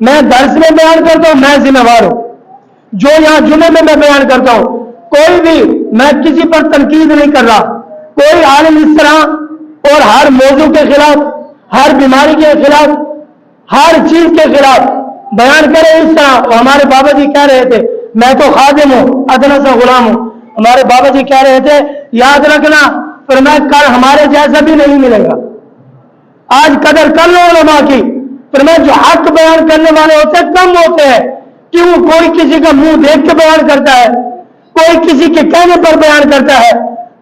میں درس میں بیان کرتا ہوں، میں ذمہ وار ہوں. جو یہاں جمعے میں بیان کرتا ہوں، کوئی بھی میں کسی پر تنقید نہیں کر رہا. کوئی عالم اس طرح اور ہر موضوع کے خلاف، ہر بیماری کے خلاف، ہر چیز کے خلاف بیان کرے اس طرح. ہمارے بابا جی کہہ رہے تھے، میں تو خادم ہوں، ادنا سا غلام ہوں. ہمارے بابا جی کہہ رہے تھے یاد رکھنا، فرمایا کل ہمارے جیسا بھی نہیں ملے گا. آج قدر کر لو علماء کی. فرمایا جو حق بیان کرنے والے ہوتے ہیں کم ہوتے ہیں. کیوں؟ کوئی کسی کا منہ دیکھ کے بیان کرتا ہے، کوئی کسی کے کہنے پر بیان کرتا ہے.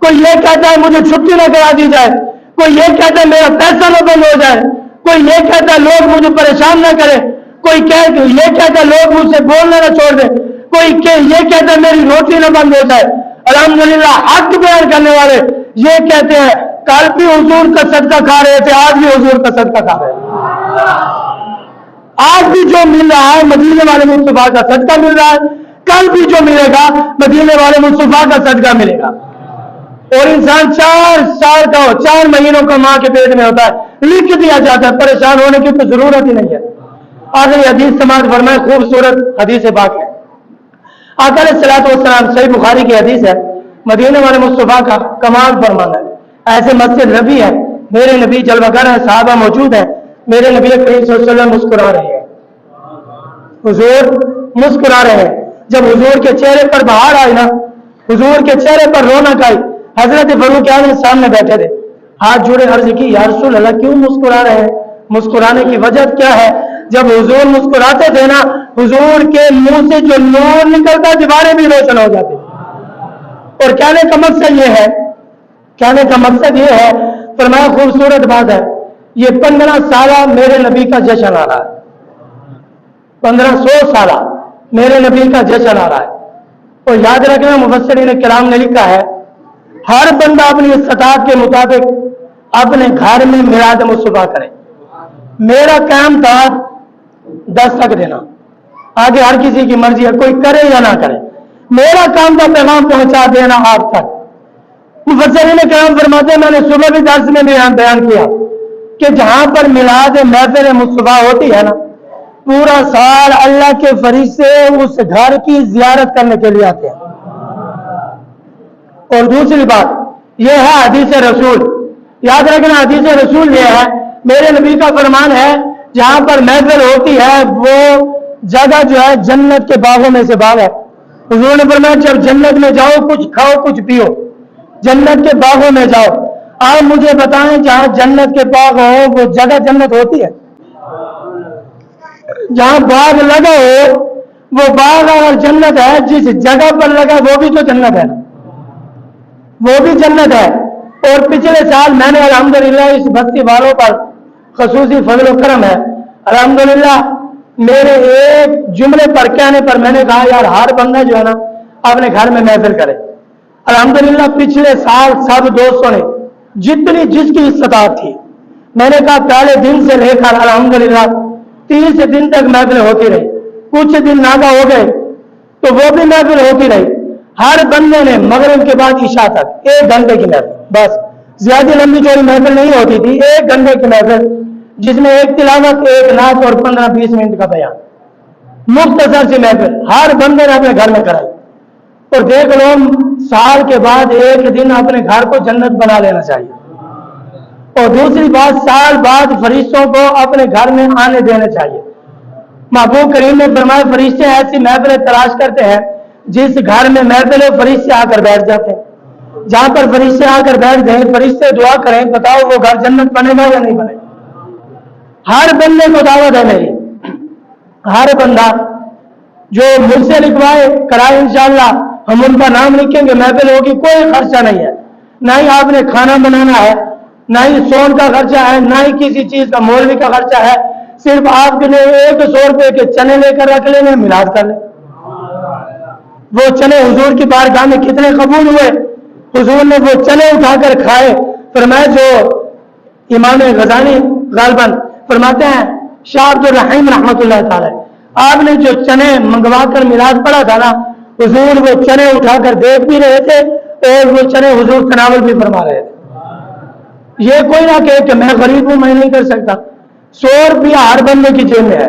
کوئی یہ کہتا ہے مجھے چھٹی نہ کرا دی جائے، کوئی یہ کہتا ہے میرا پیسہ نہ بند ہو جائے، کوئی یہ کہتا ہے لوگ مجھے پریشان نہ کرے، کوئی یہ کہتا ہے لوگ مجھ سے بولنا نہ چھوڑ دیں، کوئی یہ کہتا ہے میری روٹی نہ بند ہو جائے. الحمدللہ حق بیان کرنے والے یہ کہتے ہیں کل بھی حضور کا صدقہ کھا رہے تھے، آج بھی حضور کا صدقہ کھا رہے ہیں. آج بھی جو مل رہا ہے مدینے والے مصطفیٰ کا صدقہ مل رہا ہے، کل بھی جو ملے گا مدینے والے مصطفیٰ کا صدقہ ملے گا. اور انسان 4 سال کا ہو، 4 مہینوں کا ماں کے پیٹ میں ہوتا ہے، لکھ دیا جاتا ہے، پریشان ہونے کی تو ضرورت ہی نہیں ہے. آخری حدیث سماعت فرمائے، خوبصورت حدیث پاک ہے. آقا علیہ الصلوۃ والسلام، صحیح بخاری کی حدیث ہے، مدینے والے مصطفیٰ کا کمال فرمانا ہے. ایسے مسجد نبی ہے، میرے نبی جلوہ گر ہیں، صحابہ موجود ہیں، میرے نبی کریم صلی اللہ علیہ وسلم مسکرا رہے ہیں، حضور مسکرا رہے ہیں. جب حضور کے چہرے پر بہار آئی نا، حضور کے چہرے پر رونق آئی، حضرت فاروق اعظم سامنے بیٹھے تھے، ہاتھ جوڑے عرض کی یا رسول اللہ کیوں مسکرا رہے ہیں؟ مسکرانے کی وجہ کیا ہے؟ جب حضور مسکراتے تھے نا، حضور کے منہ سے جو نور نکلتا دیواریں بھی روشن ہو جاتی. اور کہنے کا مقصد یہ ہے، کہنے کا مقصد یہ ہے، فرمایا خوبصورت بات ہے، یہ 15 سالہ میرے نبی کا جشن آ رہا ہے، 1500 سالہ میرے نبی کا جشن آ رہا ہے. اور یاد رکھنا مفسرین کرام نے لکھا ہے ہر بندہ اپنی استطاعت کے مطابق اپنے گھر میں میلاد مصطفیٰ کرے. میرا کام تھا 10 تک دینا، آگے ہر کسی کی مرضی ہے، کوئی کرے یا نہ کرے. میرا کام تھا پیغام پہنچا دینا آپ تک. مفسرین کرام فرماتے ہیں میں نے صبح بھی درس میں بیان کیا کہ جہاں پر میلاد محفل مصطفیٰ ہوتی ہے نا، پورا سال اللہ کے فرشتے اس گھر کی زیارت کرنے کے لیے آتے ہیں. اور دوسری بات یہ ہے حدیث رسول، یاد رکھنا حدیث رسول یہ ہے، میرے نبی کا فرمان ہے جہاں پر محفل ہوتی ہے وہ جگہ جو ہے جنت کے باغوں میں سے باغ ہے. حضور نے فرمایا جب جنت میں جاؤ کچھ کھاؤ کچھ پیو، جنت کے باغوں میں جاؤ. آپ مجھے بتائیں جہاں جنت کے باغ ہو وہ جگہ جنت ہوتی ہے؟ جہاں باغ لگا ہو وہ باغ اگر جنت ہے، جس جگہ پر لگا وہ بھی تو جنت ہے نا، وہ بھی جنت ہے. اور پچھلے سال میں نے الحمدللہ اس بستی والوں پر خصوصی فضل و کرم ہے، الحمدللہ میرے ایک جملے پر کہنے پر میں نے کہا یار ہر بندہ جو ہے نا اپنے گھر میں محفل کرے. الحمدللہ پچھلے سال سب دوستوں نے جتنی جس کی استطاعت تھی، میں نے کہا پہلے دن سے لے کر الحمدللہ 30 دن تک محفل ہوتی رہی. کچھ دن ناگا ہو گئے تو وہ بھی محفل ہوتی رہی. ہر بندے نے مغرب کے بعد عشاء تک 1 گھنٹے کی محفل، بس زیادہ لمبی چوڑی محفل نہیں ہوتی تھی، 1 گھنٹے کی محفل جس میں ایک تلاوت، ایک نعت اور 15-20 منٹ کا بیان، مختصر سی محفل ہر بندے نے اپنے گھر میں کرائی. اور دیکھ لو سال کے بعد ایک دن اپنے گھر کو جنت بنا لینا چاہیے. اور دوسری بات سال بعد فرشتوں کو اپنے گھر میں آنے دینا چاہیے. محبوب کریم نے فرمایا فرشتے ایسی محفلیں تلاش کرتے ہیں جس گھر میں محفل فرشتے آ کر بیٹھ جاتے ہیں. جہاں پر فرشتے آ کر بیٹھ جائیں فرشتے دعا کریں، بتاؤ وہ گھر جنت بنے گا یا نہیں بنے گا؟ ہر بندے کو دعوت ہے میری، ہر بندہ جو مجھ سے لکھوائے کرائے انشاءاللہ ہم ان کا نام لکھیں گے، محفل ہوگی، کوئی خرچہ نہیں ہے، نہ ہی آپ نے کھانا بنانا ہے، نہ ہی سون کا خرچہ ہے، نہ ہی کسی چیز کا مولوی کا خرچہ ہے. صرف آپ نے 100 روپے کے چنے لے کر رکھ لینے، میلاد کر لیں. وہ چنے حضور کی بارگاہ میں کتنے قبول ہوئے، حضور نے وہ چنے اٹھا کر کھائے. فرمایا جو امام غزالی غالباً فرماتے ہیں شاہ عبد الرحیم رحمۃ اللہ تعالی، آپ نے جو چنے منگوا کر میلاد پڑھا تھا نا، حضور وہ چنے اٹھا کر دیکھ بھی رہے تھے اور وہ چنے حضور تناول بھی فرما رہے تھے. یہ کوئی نہ کہے کہ میں غریب ہوں میں نہیں کر سکتا. 100 روپیہ ہر بندے کی جیب میں ہے،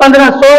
1500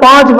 5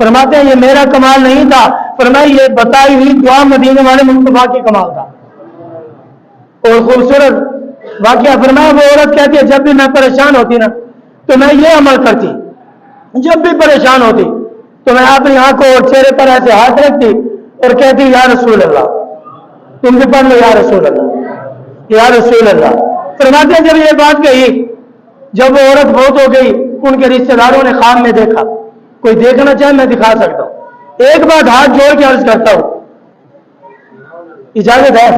فرماتے ہیں یہ میرا کمال نہیں تھا، فرمایا یہ بتائی ہوئی دعا مدینے والے مصطفیٰ کی کمال تھا۔ اور خوبصورت واقعہ فرمایا وہ عورت کہتی ہے جب بھی میں پریشان ہوتی نا تو میں یہ عمل کرتی، جب بھی پریشان ہوتی تو میں اپنی آنکھوں اور چہرے پر ایسے ہاتھ رکھتی اور کہتی یا رسول اللہ، تم بھی پڑھ لو یا رسول اللہ یا رسول اللہ۔ فرماتے ہیں جب یہ بات کہی، جب وہ عورت فوت ہو گئی، ان کے رشتہ داروں نے خواب میں دیکھا، کوئی دیکھنا چاہے میں دکھا سکتا ہوں، ایک بات ہاتھ جوڑ کے عرض کرتا ہوں، اجازت ہے؟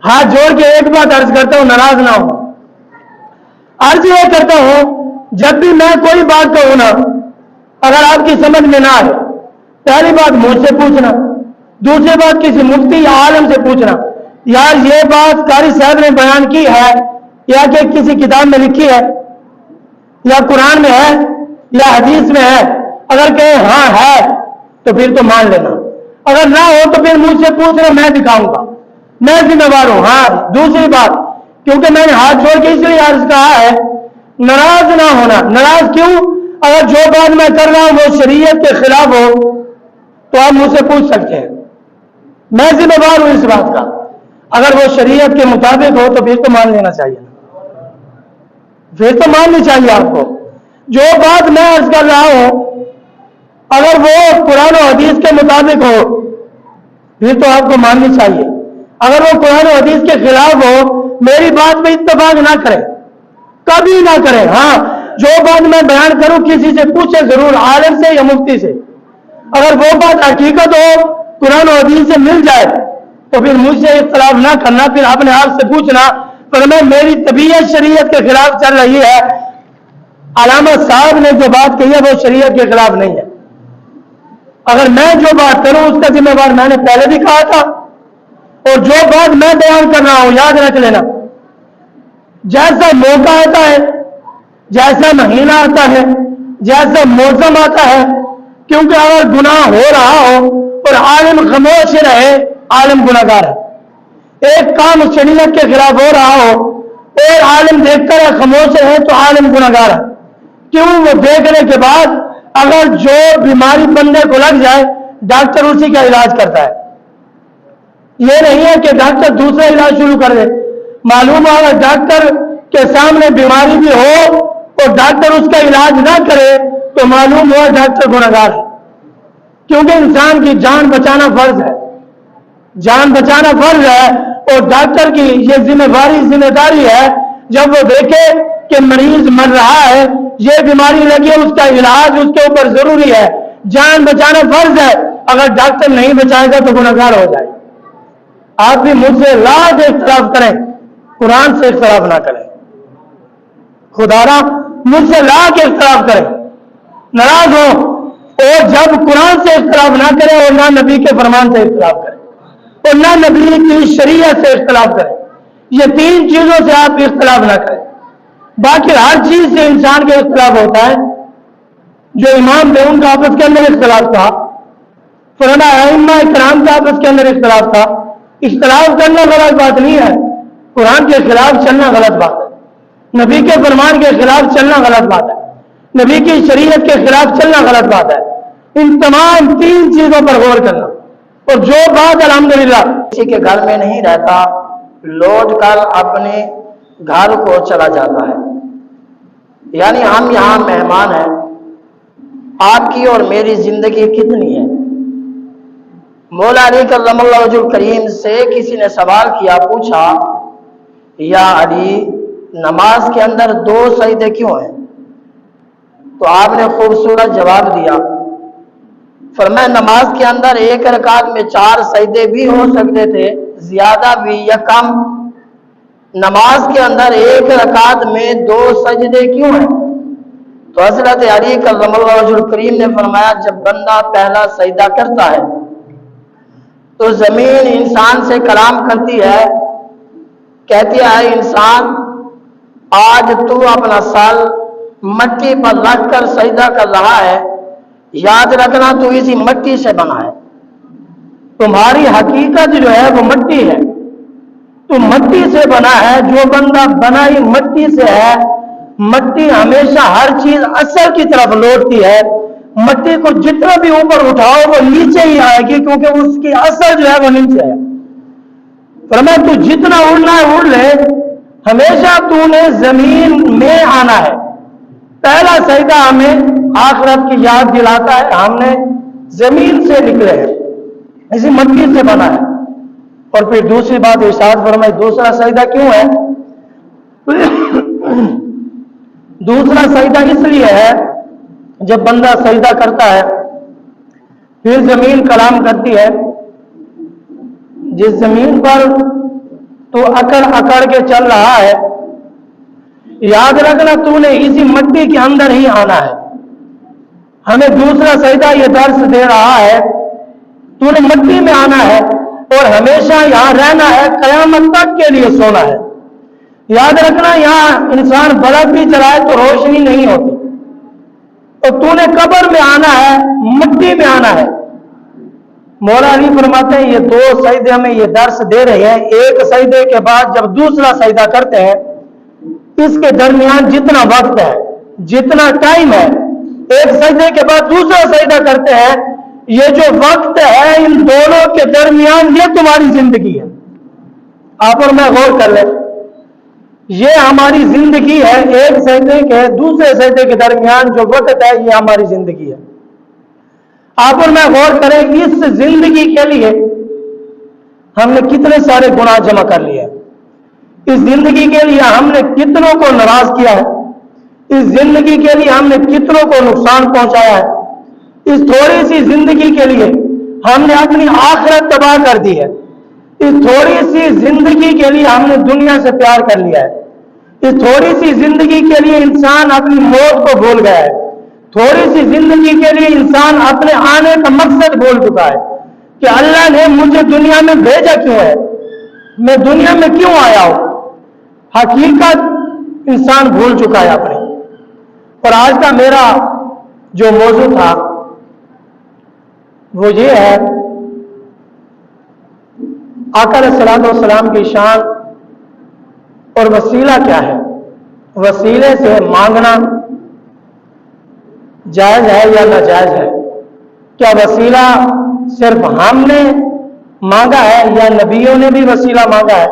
ہاتھ جوڑ کے ایک بات عرض کرتا ہوں، ناراض نہ ہو۔ عرض یہ کرتا ہوں جب بھی میں کوئی بات کہوں نا، اگر آپ کی سمجھ میں نہ آئے، پہلی بات مجھ سے پوچھنا، دوسری بات کسی مفتی یا عالم سے پوچھنا، یار یہ بات قاری صاحب نے بیان کی ہے یا کہ کسی کتاب میں لکھی ہے یا قرآن میں ہے یا حدیث میں ہے؟ اگر کہ ہاں ہے تو پھر تو مان لینا، اگر نہ ہو تو پھر مجھ سے پوچھنا، میں دکھاؤں گا، میں ذمہ دار ہوں۔ ہاں دوسری بات، کیونکہ میں نے ہاتھ جوڑ کے اس لیے عرض کہا ہے ناراض نہ ہونا۔ ناراض کیوں؟ اگر جو بات میں کر رہا ہوں وہ شریعت کے خلاف ہو تو آپ مجھ سے پوچھ سکتے ہیں، میں ذمہ دار ہوں اس بات کا۔ اگر وہ شریعت کے مطابق ہو تو پھر تو مان لینا چاہیے، پھر تو ماننی چاہیے آپ کو۔ جو بات میں عرض کر رہا ہوں اگر وہ قرآن و حدیث کے مطابق ہو پھر تو آپ کو ماننی چاہیے۔ اگر وہ قرآن و حدیث کے خلاف ہو میری بات پہ اتفاق نہ کرے، کبھی نہ کرے۔ ہاں جو بات میں بیان کروں کسی سے پوچھے ضرور، عالم سے یا مفتی سے، اگر وہ بات حقیقت ہو قرآن و حدیث سے مل جائے تو پھر مجھ سے اختلاف نہ کرنا، پھر اپنے آپ سے پوچھنا پر میں میری طبیعت شریعت کے خلاف چل رہی ہے، علامہ صاحب نے جو بات کہی ہے وہ شریعت کے خلاف نہیں ہے۔ اگر میں جو بات کروں اس کا ذمہ دار میں نے پہلے بھی کہا تھا، اور جو بات میں بیان کر رہا ہوں یاد رکھ لینا، جیسا موقع آتا ہے، جیسا مہینہ آتا ہے، جیسا موسم آتا ہے، کیونکہ اگر گناہ ہو رہا ہو اور عالم خاموش رہے عالم گناہگار ہے۔ ایک کام شریعت کے خلاف ہو رہا ہو اور عالم دیکھ کر خاموش رہے تو عالم گناہگار ہے۔ کیوں؟ وہ دیکھنے کے بعد اگر جو بیماری بندے کو لگ جائے ڈاکٹر اسی کا علاج کرتا ہے، یہ نہیں ہے کہ ڈاکٹر دوسرا علاج شروع کر دے۔ معلوم ہے اگر ڈاکٹر کے سامنے بیماری بھی ہو اور ڈاکٹر اس کا علاج نہ کرے تو معلوم ہوا ڈاکٹر گنہگار ہے، کیونکہ انسان کی جان بچانا فرض ہے، جان بچانا فرض ہے، اور ڈاکٹر کی یہ ذمہ داری ہے جب وہ دیکھے کہ مریض مر رہا ہے، یہ بیماری لگی ہے، اس کا علاج اس کے اوپر ضروری ہے، جان بچانا فرض ہے، اگر ڈاکٹر نہیں بچائے گا تو گنہگار ہو جائے۔ آپ بھی مجھ سے لاکھ اختلاف کریں، قرآن سے اختلاف نہ کریں، خدا را مجھ سے لاکھ اختلاف کریں، ناراض ہو، اور جب قرآن سے اختلاف نہ کریں اور نہ نبی کے فرمان سے اختلاف کریں اور نہ نبی کی شریعت سے اختلاف کریں، یہ تین چیزوں سے آپ اختلاف نہ کریں۔ باقی ہر چیز سے انسان کے اختلاف ہوتا ہے۔ جو امام تھے ان کا آپس کے اندر اختلاف تھا، فرمایا ائمہ کرام کا آپس کے اندر اختلاف تھا۔ اختلاف کرنا غلط بات نہیں ہے، قرآن کے خلاف چلنا غلط بات ہے، نبی کے فرمان کے خلاف چلنا غلط بات ہے، نبی کی شریعت کے خلاف چلنا غلط بات ہے۔ ان تمام تین چیزوں پر غور کرنا، اور جو بات الحمدللہ کسی کے گھر میں نہیں رہتا لوٹ کر اپنے گھر کو چلا جاتا ہے، یعنی ہم یہاں مہمان ہیں، آپ کی اور میری زندگی کتنی ہے؟ مولا علی کرم اللہ وجہ الکریم سے کسی نے سوال کیا، پوچھا یا علی نماز کے اندر 2 سجدے کیوں ہیں؟ تو آپ نے خوبصورت جواب دیا، فرمایا نماز کے اندر ایک رکعت میں 4 سجدے بھی ہو سکتے تھے، زیادہ بھی یا کم، نماز کے اندر ایک رکعت میں 2 سجدے کیوں ہیں؟ تو حضرت علی کرم اللہ وجہ الکریم نے فرمایا جب بندہ پہلا سجدہ کرتا ہے تو زمین انسان سے کلام کرتی ہے، کہتی ہے انسان آج تو اپنا سر مٹی پر رکھ کر سجدہ کر رہا ہے، یاد رکھنا تو اسی مٹی سے بنا ہے، تمہاری حقیقت جو ہے وہ مٹی ہے، تو مٹی سے بنا ہے، جو بندہ بنائی مٹی سے ہے، مٹی ہمیشہ ہر چیز اصل کی طرف لوٹتی ہے، مٹی کو جتنا بھی اوپر اٹھاؤ وہ نیچے ہی آئے گی، کیونکہ اس کی اثر جو ہے وہ نیچے ہے۔ فرمایا تو جتنا اڑنا ہے اڑ لے، ہمیشہ تو نے زمین میں آنا ہے۔ پہلا سجدہ ہمیں آخرت کی یاد دلاتا ہے، ہم نے زمین سے نکلے ہیں، اسی مٹی سے بنا ہے۔ اور پھر دوسری بات ارشاد فرمائی دوسرا سجدہ کیوں ہے؟ دوسرا سجدہ اس لیے ہے جب بندہ سجدہ کرتا ہے پھر زمین کلام کرتی ہے، جس زمین پر تو اکڑ اکڑ کے چل رہا ہے، یاد رکھنا تو نے اسی مٹی کے اندر ہی آنا ہے۔ ہمیں دوسرا سجدہ یہ درس دے رہا ہے تو نے مٹی میں آنا ہے اور ہمیشہ یہاں رہنا ہے، قیامت تک کے لیے سونا ہے۔ یاد رکھنا یہاں انسان بلب بھی جلائے تو روشنی نہیں ہوتی، اور تو نے قبر میں آنا ہے، مٹی میں آنا ہے۔ مولا علی فرماتے ہیں یہ دو سجدے ہمیں یہ درس دے رہے ہیں، ایک سجدے کے بعد جب دوسرا سجدہ کرتے ہیں اس کے درمیان جتنا وقت ہے، جتنا ٹائم ہے، ایک سجدے کے بعد دوسرا سجدہ کرتے ہیں، یہ جو وقت ہے ان دونوں کے درمیان یہ تمہاری زندگی ہے۔ آپ اور میں غور کر لیں، یہ ہماری زندگی ہے، ایک سجدے کے دوسرے سجدے کے درمیان جو وقت ہے یہ ہماری زندگی ہے۔ آپ اور میں غور کریں اس زندگی کے لیے ہم نے کتنے سارے گناہ جمع کر لیے، اس زندگی کے لیے ہم نے کتنوں کو ناراض کیا ہے، اس زندگی کے لیے ہم نے کتنوں کو نقصان پہنچایا ہے، اس تھوڑی سی زندگی کے لیے ہم نے اپنی آخرت تباہ کر دی ہے، اس تھوڑی سی زندگی کے لیے ہم نے دنیا سے پیار کر لیا ہے، اس تھوڑی سی زندگی کے لیے انسان اپنی موت کو بھول گیا ہے، تھوڑی سی زندگی کے لیے انسان اپنے آنے کا مقصد بھول چکا ہے کہ اللہ نے مجھے دنیا میں بھیجا کیوں ہے، میں دنیا میں کیوں آیا ہوں۔ حقیقت انسان بھول چکا ہے اپنی۔ اور آج کا میرا جو موضوع تھا وہ یہ ہے آقا علیہ الصلوۃ والسلام کی شان اور وسیلہ کیا ہے، وسیلے سے مانگنا جائز ہے یا ناجائز ہے؟ کیا وسیلہ صرف ہم نے مانگا ہے یا نبیوں نے بھی وسیلہ مانگا ہے،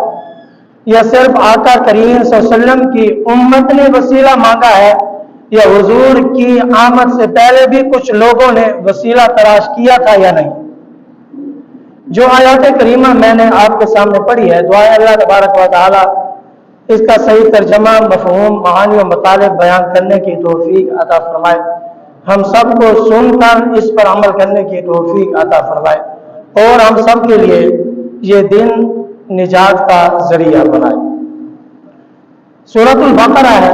یا صرف آقا کریم صلی اللہ علیہ وسلم کی امت نے وسیلہ مانگا ہے، یا حضور کی آمد سے پہلے بھی کچھ لوگوں نے وسیلہ تلاش کیا تھا یا نہیں؟ جو آیات کریمہ میں نے آپ کے سامنے پڑھی ہے، دعا اللہ تبارک و تعالی اس کا صحیح ترجمہ، مفہوم، معانی و مطالب بیان کرنے کی توفیق عطا فرمائے، ہم سب کو سن کر اس پر عمل کرنے کی توفیق عطا فرمائے اور ہم سب کے لیے یہ دن نجات کا ذریعہ بنائے۔ سورۃ البقرہ ہے،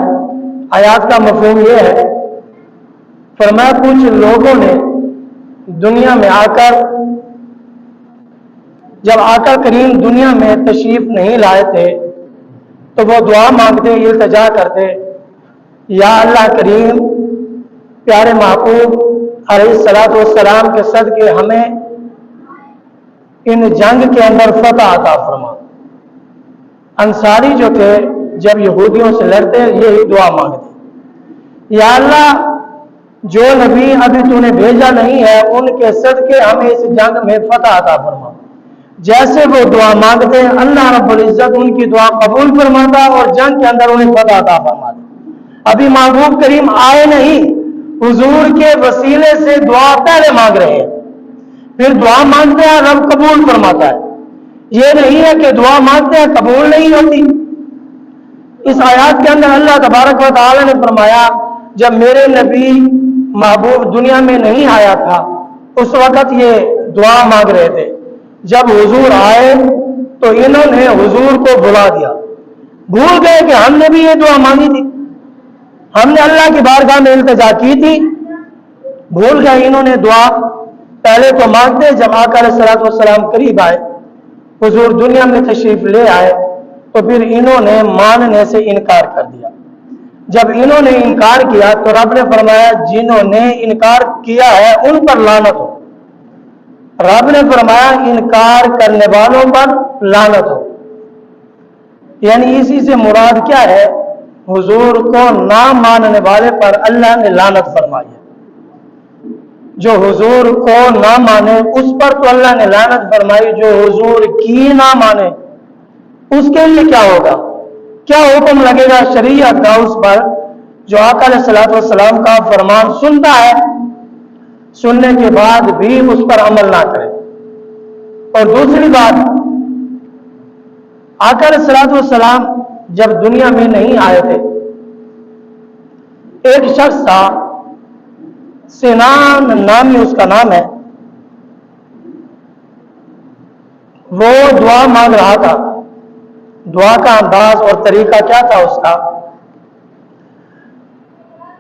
آیات کا مفہوم یہ ہے، فرمایا کچھ لوگوں نے دنیا میں آ کر، جب آقا کریم دنیا میں تشریف نہیں لائے تھے تو وہ دعا مانگتے، التجا کرتے، یا اللہ کریم پیارے محبوب علیہ الصلوۃ والسلام کے صدقے ہمیں ان جنگ کے اندر فتح عطا فرما۔ انصاری جو تھے جب یہودیوں سے لڑتے یہی دعا مانگتے، یا اللہ جو نبی ابھی تو نے بھیجا نہیں ہے ان کے صدقے ہمیں اس جنگ میں فتح عطا فرما۔ جیسے وہ دعا مانگتے اللہ رب العزت ان کی دعا قبول فرماتا اور جنگ کے اندر انہیں فتح عطا فرماتا۔ ابھی محبوب کریم آئے نہیں، حضور کے وسیلے سے دعا پہلے مانگ رہے ہیں، پھر دعا مانگتے ہیں رب قبول فرماتا ہے۔ یہ نہیں ہے کہ دعا مانگتے ہیں قبول نہیں ہوتی۔ اس آیات کے اندر اللہ تبارک و تعالی نے فرمایا جب میرے نبی محبوب دنیا میں نہیں آیا تھا اس وقت یہ دعا مانگ رہے تھے، جب حضور آئے تو انہوں نے حضور کو بھلا دیا، بھول گئے کہ ہم نے بھی یہ دعا مانگی تھی، ہم نے اللہ کی بارگاہ میں التجا کی تھی، بھول گئے انہوں نے دعا پہلے تو مانگتے۔ جب آقا علیہ الصلوۃ والسلام قریب آئے، حضور دنیا میں تشریف لے آئے تو پھر انہوں نے ماننے سے انکار کر دیا۔ جب انہوں نے انکار کیا تو رب نے فرمایا جنہوں نے انکار کیا ہے ان پر لعنت ہو۔ رب نے فرمایا انکار کرنے والوں پر لعنت ہو، یعنی اسی سے مراد کیا ہے؟ حضور کو نہ ماننے والے پر اللہ نے لعنت فرمائی ہے۔ جو حضور کو نہ مانے اس پر تو اللہ نے لعنت فرمائی، جو حضور کی نہ مانے اس کے لیے کیا ہوگا، کیا حکم لگے گا شریعت کا اس پر جو آقا علیہ الصلوۃ والسلام کا فرمان سنتا ہے، سننے کے بعد بھی اس پر عمل نہ کرے۔ اور دوسری بات، آقا علیہ الصلوۃ والسلام جب دنیا میں نہیں آئے تھے، ایک شخص تھا، سنان نامی اس کا نام ہے، وہ دعا مانگ رہا تھا۔ دعا کا انداز اور طریقہ کیا تھا اس کا،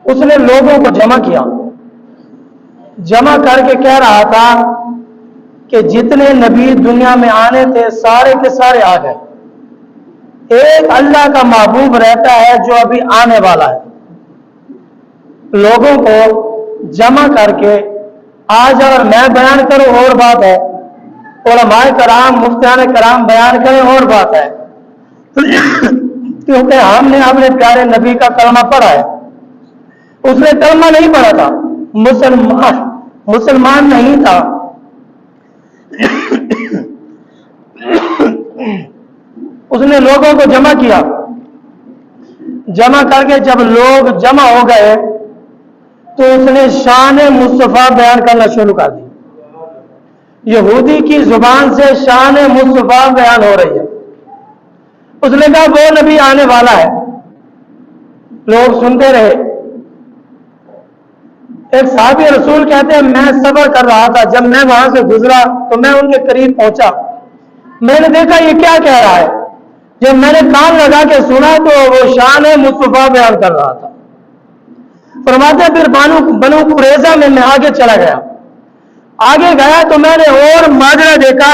اس نے لوگوں کو جمع کیا، جمع کر کے کہہ رہا تھا کہ جتنے نبی دنیا میں آنے تھے سارے کے سارے آ گئے، ایک اللہ کا محبوب رہتا ہے جو ابھی آنے والا ہے۔ لوگوں کو جمع کر کے آج اگر میں بیان کروں اور بات ہے، علماء کرام مفتیان کرام بیان کریں اور بات ہے، کیونکہ ہم نے اپنے پیارے نبی کا کلمہ پڑھا ہے، اس نے کلمہ نہیں پڑھا تھا، مسلمان نہیں تھا، اس نے لوگوں کو جمع کیا، جمع کر کے جب لوگ جمع ہو گئے تو اس نے شان مصطفیٰ بیان کرنا شروع کر دی۔ یہودی کی زبان سے شان مصطفیٰ بیان ہو رہی ہے۔ اس نے کہا وہ نبی آنے والا ہے، لوگ سنتے رہے۔ ایک صحابی رسول کہتے ہیں میں سفر کر رہا تھا، جب میں وہاں سے گزرا تو میں ان کے قریب پہنچا، میں نے دیکھا یہ کیا کہہ رہا ہے، جب میں نے کان لگا کے سنا تو وہ شان مصطفیٰ بیان کر رہا تھا۔ فرماتے پھر بنو قریظہ میں میں آگے چلا گیا، آگے گیا تو میں نے اور ماجرا دیکھا،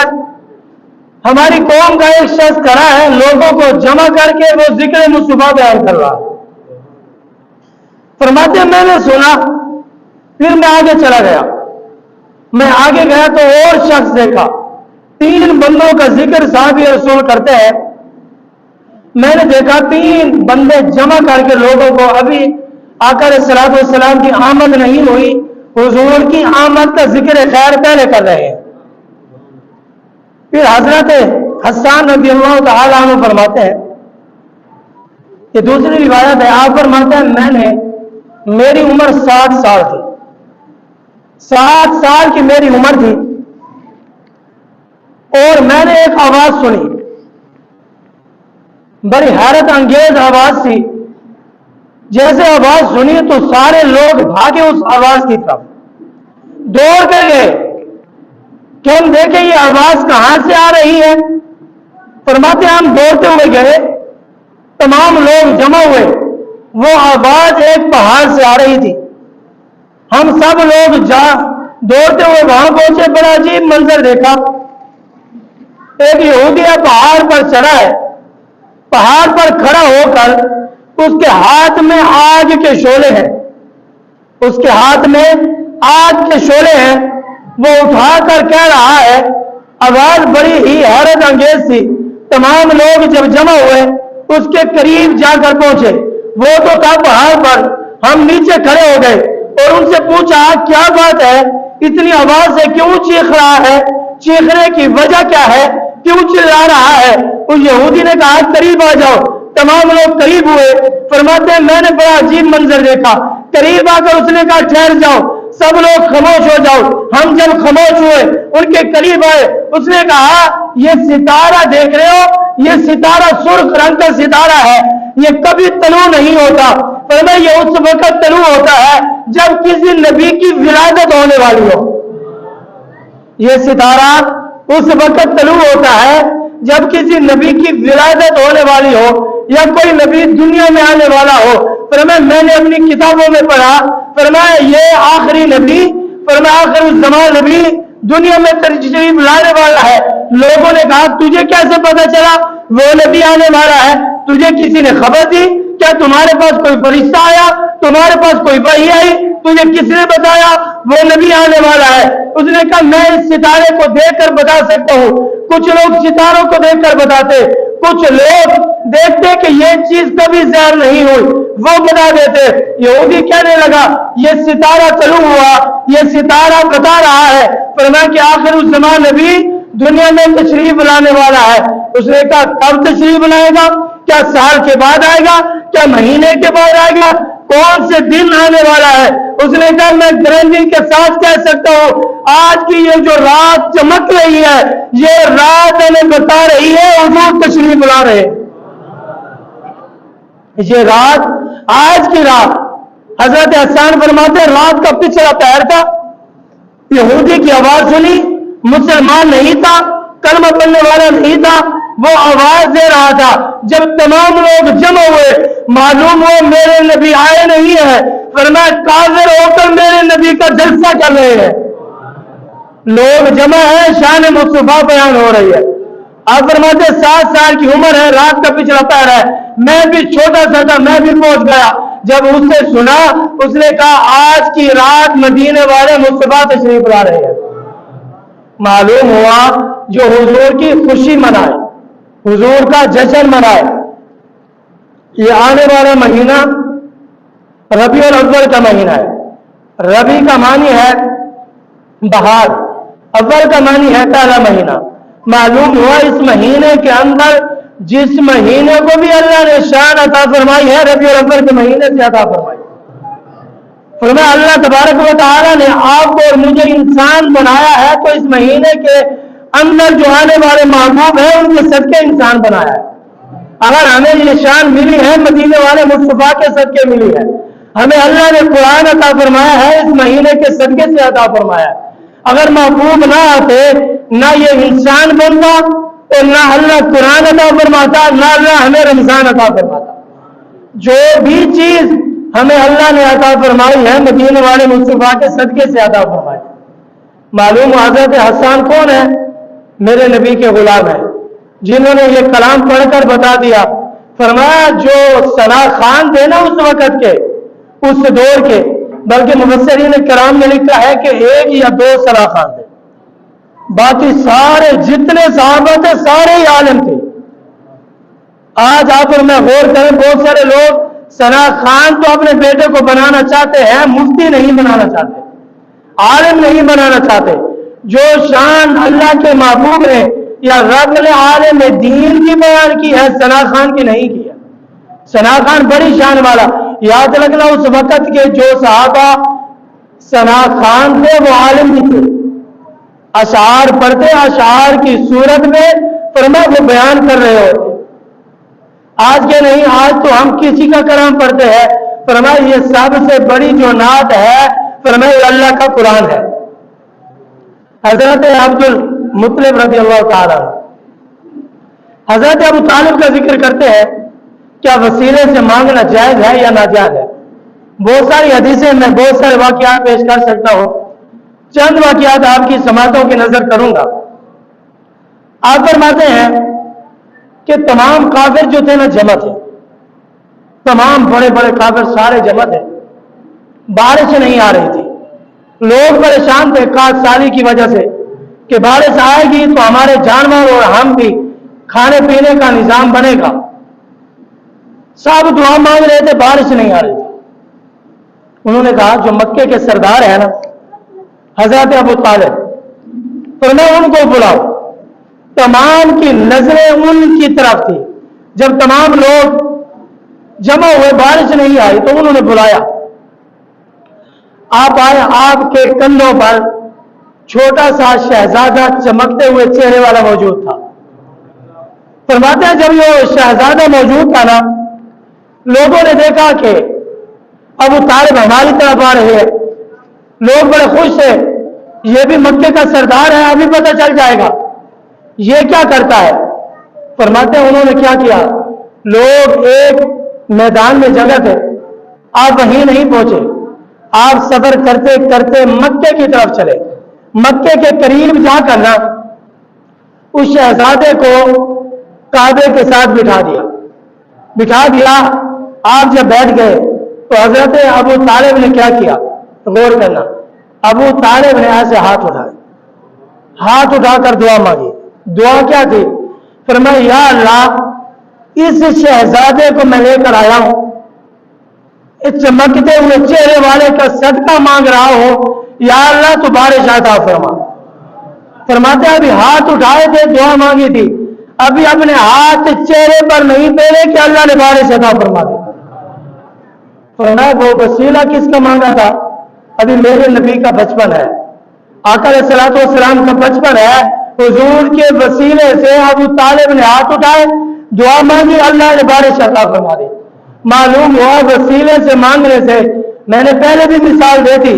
ہماری قوم کا ایک شخص کھڑا ہے، لوگوں کو جمع کر کے وہ ذکر مصطفیٰ بیان کر رہا ہے۔ فرماتے میں نے سنا، پھر میں آگے چلا گیا، میں آگے گیا تو اور شخص دیکھا، 3 بندوں کا ذکر صحابی رسول کرتے ہیں، میں نے دیکھا 3 بندے جمع کر کے لوگوں کو، ابھی آقا علیہ الصلوۃ والسلام کی آمد نہیں ہوئی، حضور کی آمد کا ذکر خیر پہلے کر رہے ہیں۔ پھر حضرت حسان رضی اللہ تعالیٰ عنہ فرماتے ہیں، یہ دوسری روایت ہے، آپ فرماتے ہیں میری عمر 60 سال تھی، 60 سال کی میری عمر تھی، اور میں نے ایک آواز سنی، بڑی حیرت انگیز آواز تھی، جیسے آواز سنی تو سارے لوگ بھاگے اس آواز کی طرف، دوڑ کر گئے کہ ہم دیکھیں یہ آواز کہاں سے آ رہی ہے۔ فرماتے ہم دوڑتے ہوئے گئے، تمام لوگ جمع ہوئے، وہ آواز ایک پہاڑ سے آ رہی تھی، ہم سب لوگ دوڑتے ہوئے وہاں پہنچے، بڑا عجیب منظر دیکھا، ایک یہودی پہاڑ پر چڑھا ہے، پہاڑ پر کھڑا ہو کر اس کے ہاتھ میں آگ کے شعلے ہیں، اس کے ہاتھ میں آگ کے شعلے ہیں، وہ اٹھا کر کہہ رہا ہے، آواز بڑی ہی حیرت انگیز تھی۔ تمام لوگ جب جمع ہوئے اس کے قریب جا کر پہنچے، وہ تو تھا پہاڑ پر، ہم نیچے کھڑے ہو گئے اور ان سے پوچھا کیا بات ہے، اتنی آواز سے کیوں چیخ رہا ہے، چیخنے کی وجہ کیا ہے، کیوں چلا رہا ہے؟ اس یہودی نے کہا قریب آ جاؤ، تمام لوگ قریب ہوئے، فرماتے ہیں میں نے بڑا عجیب منظر دیکھا، قریب آ کر اس نے کہا ٹھہر جاؤ، سب لوگ خاموش ہو جاؤ، ہم جب خاموش ہوئے ان کے قریب آئے، اس نے کہا یہ ستارہ دیکھ رہے ہو، یہ ستارہ سرخ رنگ کا ستارہ ہے، یہ کبھی طلوع نہیں ہوتا، فرمایا یہ اس وقت طلوع ہوتا ہے جب کسی نبی کی ولادت ہونے والی ہو، یہ ستارہ اس وقت طلوع ہوتا ہے جب کسی نبی کی ولادت ہونے والی ہو یا کوئی نبی دنیا میں آنے والا ہو۔ فرمایا میں نے اپنی کتابوں میں پڑھا، فرمایا یہ آخری نبی، فرمایا آخر الزمان نبی دنیا میں تشریف لانے والا ہے۔ لوگوں نے کہا تجھے کیسے پتا چلا وہ نبی آنے والا ہے، تجھے کسی نے خبر دی، کیا تمہارے پاس کوئی فرشتہ آیا، تمہارے پاس کوئی وحی آئی، تجھے کس نے بتایا وہ نبی آنے والا ہے؟ اس نے کہا میں اس ستارے کو دیکھ کر بتا سکتا ہوں، کچھ لوگ ستاروں کو دیکھ کر بتاتے، کچھ لوگ دیکھتے کہ یہ چیز کبھی ظاہر نہیں ہوئی، وہ بتا دیتے۔ یہودی کہنے لگا یہ ستارہ طلوع ہوا، یہ ستارہ بتا رہا ہے، فرمایا کہ آخر الزمان نبی دنیا میں تشریف لانے والا ہے۔ اس نے کہا کب تشریف لائے گا؟ کیا سال کے بعد آئے گا؟ کیا مہینے کے بعد آئے گا؟ کون سے دن آنے والا ہے؟ اس نے کہا میں گارنٹی کے ساتھ کہہ سکتا ہوں آج کی یہ جو رات چمک رہی ہے، یہ رات ہمیں بتا رہی ہے حضور تشریف لا رہے۔ یہ رات، آج کی رات، حضرت حسان فرماتے رات کا پچھلا پہر تھا، یہودی کی آواز سنی، مسلمان نہیں تھا، کلمہ پڑھنے والا نہیں تھا، وہ آواز دے رہا تھا۔ جب تمام لوگ جمع ہوئے، معلوم ہو میرے نبی آئے نہیں ہیں، فرمایا کافر ہو کر میرے نبی کا جلسہ کر رہے ہیں۔ لوگ جمع ہیں، شان مصطفیٰ بیان ہو رہی ہے۔ آپ فرماتے 7 سال کی عمر ہے، رات کا پچھلا پہر ہے، میں بھی چھوٹا سا تھا، میں بھی پہنچ گیا۔ جب اس نے سنا، اس نے کہا آج کی رات مدینے والے مصطفیٰ تشریف لا رہے ہیں۔ معلوم ہوا جو حضور کی خوشی منائے، حضور کا جشن منائے۔ یہ آنے والا مہینہ ربیع الاول کا مہینہ ہے۔ ربیع کا معنی ہے بہار، اول کا معنی ہے پہلا مہینہ۔ معلوم ہوا اس مہینے کے اندر جس مہینے کو بھی اللہ نے شان عطا فرمائی ہے، ربیع الاول کے مہینے سے عطا فرمائی۔ فرمایا اللہ تبارک و تعالیٰ نے آپ کو اور مجھے انسان بنایا ہے تو اس مہینے کے اندر جو آنے والے محبوب ہیں ان کے صدقے انسان بنایا ہے۔ اگر ہمیں یہ شان ملی ہے مدینے والے مصطفیٰ کے صدقے ملی ہے، ہمیں اللہ نے قرآن عطا فرمایا ہے اس مہینے کے صدقے سے عطا فرمایا ہے۔ اگر محبوب نہ آتے نہ یہ انسان بنتا اور نہ اللہ قرآن عطا فرماتا، نہ اللہ ہمیں رمضان عطا فرماتا۔ جو بھی چیز ہمیں اللہ نے عطا فرمائی ہے مدینے والے مصطفیٰ کے صدقے سے عطا فرمائی۔ معلوم حضرت حسان کون ہے؟ میرے نبی کے غلام ہیں، جنہوں نے یہ کلام پڑھ کر بتا دیا۔ فرمایا جو ثنا خان تھے نا اس وقت کے، اس دور کے، بلکہ مفسرین کرام نے لکھا ہے کہ 1 یا 2 ثنا خان تھے، باقی سارے جتنے صحابہ تھے سارے ہی عالم تھے۔ آج آپ اور میں غور کریں، بہت سارے لوگ ثنا خان تو اپنے بیٹے کو بنانا چاہتے ہیں، مفتی نہیں بنانا چاہتے، عالم نہیں بنانا چاہتے۔ جو شان اللہ کے محبوب نے یا رب نے عالم دین کی بیان کی ہے، ثنا خان کی نہیں کی ہے۔ ثنا خان بڑی شان والا، یاد رکھنا اس وقت کے جو صحابہ ثنا خان تھے وہ عالم بھی تھے، اشعار پڑھتے، اشعار کی صورت میں فرمایا وہ بیان کر رہے ہوتے۔ آج کے نہیں، آج تو ہم کسی کا کلام پڑھتے ہیں، فرمایا یہ سب سے بڑی جو نعت ہے فرمایا یہ اللہ کا قرآن ہے۔ حضرت عبد المطلب رضی اللہ تعالیٰ حضرت ابو طالب کا ذکر کرتے ہیں، کیا وسیلے سے مانگنا جائز ہے یا ناجائز ہے؟ بہت ساری حدیثیں، میں بہت سارے واقعات پیش کر سکتا ہوں، چند واقعات آپ کی سماعتوں کی نظر کروں گا۔ آپ فرماتے ہیں کہ تمام کافر جو تھے نا جمع تھے، تمام بڑے بڑے کافر سارے جمع تھے، بارش نہیں آ رہی تھی، لوگ پریشان تھے 1 سالی کی وجہ سے کہ بارش آئے گی تو ہمارے جانور اور ہم بھی کھانے پینے کا نظام بنے گا۔ سب دعا مانگ رہے تھے، بارش نہیں آ رہی تھی۔ انہوں نے کہا جو مکے کے سردار ہیں نا حضرت ابو طالب، فرمایا ان کو بلاؤ۔ تمام کی نظریں ان کی طرف تھی۔ جب تمام لوگ جمع ہوئے، بارش نہیں آئی تو انہوں نے بلایا۔ آپ آئے، آپ کے کندھوں پر چھوٹا سا شہزادہ چمکتے ہوئے چہرے والا موجود تھا۔ فرماتے ہیں جب یہ شہزادہ موجود تھا نا، لوگوں نے دیکھا کہ ابو طالب ہماری طرف آ رہے ہیں، لوگ بڑے خوش تھے، یہ بھی مکے کا سردار ہے، ابھی پتہ چل جائے گا یہ کیا کرتا ہے۔ فرماتے ہیں انہوں نے کیا کیا، لوگ ایک میدان میں جگہ تھے، آپ وہیں نہیں پہنچے، آپ سفر کرتے کرتے مکے کی طرف چلے۔ مکے کے قریب جا کر نا اس شہزادے کو کعبے کے ساتھ بٹھا دیا۔ آپ جب بیٹھ گئے تو حضرت ابو طالب نے کیا کیا، غور کرنا، ابو طالب نے ایسے ہاتھ اٹھا کر دعا مانگی۔ دعا کیا تھی؟ فرمایا یا اللہ اس شہزادے کو میں لے کر آیا ہوں، اس چمکتے ہوئے چہرے والے کا صدقہ مانگ رہا ہو، یا اللہ تو بارش عطا فرما۔ فرماتے ہیں ابھی ہاتھ اٹھائے تھے، دعا مانگی تھی، ابھی اپنے ہاتھ چہرے پر نہیں پھیرے کہ اللہ نے بارش عطا فرما دی۔ فرمایا وہ وسیلہ کس کا مانگا تھا؟ ابھی میرے نبی کا بچپن ہے، آقا علیہ الصلوۃ والسلام کا بچپن ہے، حضور کے وسیلے سے ابو طالب نے ہاتھ اٹھائے، دعا مانگی، اللہ نے بارش عطا فرما دی۔ معلوم ہوا وسیلے سے مانگنے سے، میں نے پہلے بھی مثال دی تھی،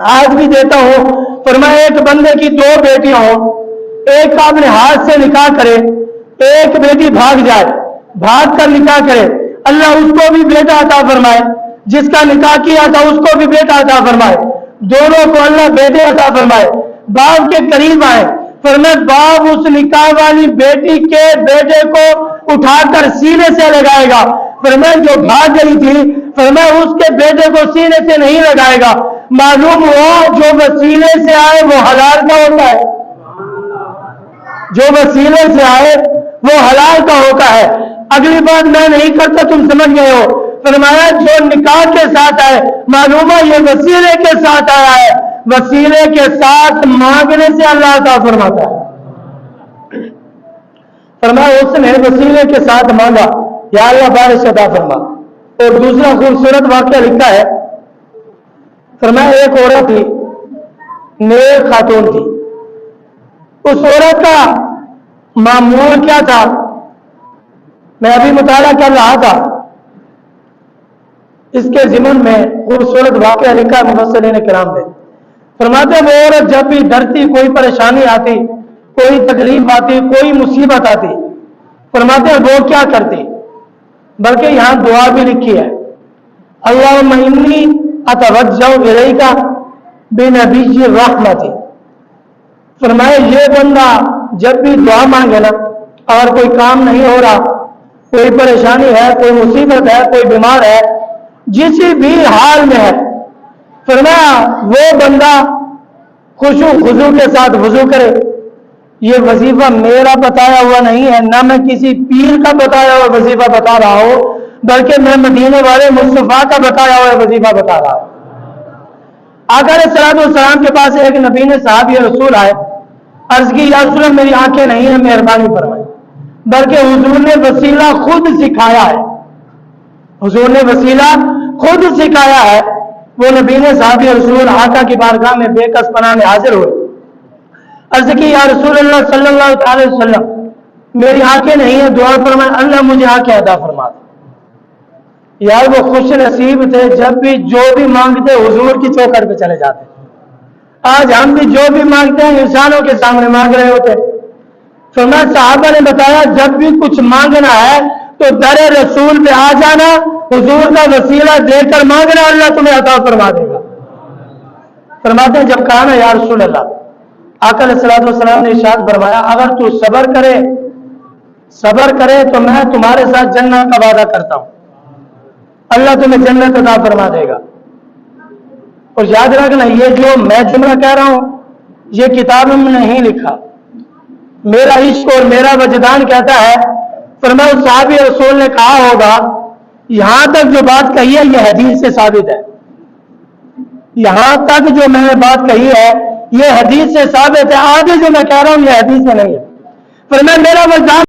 آج بھی دیتا ہوں۔ فرمایا ایک بندے کی دو بیٹیاں ہوں، ایک کا اپنے ہاتھ سے نکاح کرے، ایک بیٹی بھاگ جائے، بھاگ کر نکاح کرے، اللہ اس کو بھی بیٹا عطا فرمائے، جس کا نکاح کیا تھا اس کو بھی بیٹا عطا فرمائے، دونوں کو اللہ بیٹے عطا فرمائے، باپ کے قریب آئے۔ فرمایا باپ اس نکاح والی بیٹی کے بیٹے کو اٹھا کر سینے سے لگائے گا۔ فرمایا جو بھاگ گئی تھی، فرمایا اس کے بیٹے کو سینے سے نہیں لگائے گا۔ معلوم ہوا جو وسیلے سے آئے وہ حلال کا ہوتا ہے، جو وسیلے سے آئے وہ حلال کا ہوتا ہے۔ اگلی بات میں نہیں کرتا، تم سمجھ گئے ہو۔ فرمایا جو نکاح کے ساتھ آئے، معلوم ہے یہ وسیلے کے ساتھ آیا ہے، وسیلے کے ساتھ مانگنے سے اللہ عطا فرماتا ہے۔ فرمایا اس نے وسیلے کے ساتھ مانگا، یا اللہ بارش عطا فرما۔ اور دوسرا خوبصورت واقعہ لکھا ہے، فرمایا ایک عورت تھی، نیک خاتون تھی، اس عورت کا معمول کیا تھا؟ میں ابھی مطالعہ کر رہا تھا، اس کے ضمن میں خوبصورت واقعہ لکھا مفسرین کرام نے۔ فرماتے ہیں وہ عورت جب بھی ڈرتی، کوئی پریشانی آتی، کوئی تکلیف آتی، کوئی مصیبت آتی، فرماتے ہیں وہ کیا کرتی؟ بلکہ یہاں دعا بھی لکھی ہے، اللہم انی اتوجہ الیک بنبی الرحمۃ۔ فرمایا یہ بندہ جب بھی دعا مانگے نا، اگر کوئی کام نہیں ہو رہا، کوئی پریشانی ہے، کوئی مصیبت ہے، کوئی بیمار ہے، جسی بھی حال میں ہے، فرمایا وہ بندہ خشوع خضوع کے ساتھ وضو کرے۔ یہ وظیفہ میرا بتایا ہوا نہیں ہے، نہ میں کسی پیر کا بتایا ہوا وظیفہ بتا رہا ہوں، بلکہ میں مدینے والے مصطفیٰ کا بتایا ہوا وظیفہ بتا رہا ہوں۔ آقا علیہ الصلوۃ والسلام کے پاس ایک نبی نے صحابی رسول آئے، عرض کی یا رسول اللہ میری آنکھیں نہیں ہیں، مہربانی فرمائیں۔ بلکہ حضور نے وسیلہ خود سکھایا ہے، حضور نے وسیلہ خود سکھایا ہے۔ وہ نبی نے صحابی رسول آقا کی بارگاہ میں بے کس پناہ میں حاضر ہوئے، عرض کی یا رسول اللہ صلی اللہ علیہ وسلم میری آنکھیں نہیں ہیں، دعا فرمائیں اللہ مجھے آنکھیں عطا فرما دے۔ یار وہ خوش نصیب تھے، جب بھی جو بھی مانگتے حضور کی چوکھٹ پہ چلے جاتے۔ آج ہم بھی جو بھی مانگتے ہیں انسانوں کے سامنے مانگ رہے ہوتے۔ فرمایا صحابہ نے بتایا جب بھی کچھ مانگنا ہے تو در رسول پہ آ جانا، حضور کا وسیلہ دے کر مانگنا، اللہ تمہیں عطا فرما دے گا۔ فرماتے ہیں جب کہا نا یا رسول اللہ، آقا علیہ الصلوۃ والسلام نے ارشاد فرمایا اگر تو صبر کرے تو میں تمہارے ساتھ جنت کا وعدہ کرتا ہوں، اللہ تمہیں جنت عطا فرما دے گا۔ اور یاد رکھنا یہ جو میں جملہ کہہ رہا ہوں یہ کتابوں میں نہیں لکھا، میرا عشق اور میرا وجدان کہتا ہے۔ فرمایا صحابی رسول نے کہا ہوگا یہاں تک جو بات کہی ہے یہ حدیث سے ثابت ہے، یہاں تک جو میں نے بات کہی ہے یہ حدیث سے ثابت ہے، آگے جو میں کہہ رہا ہوں یہ حدیث میں نہیں ہے۔ فرمایا میرا وجدان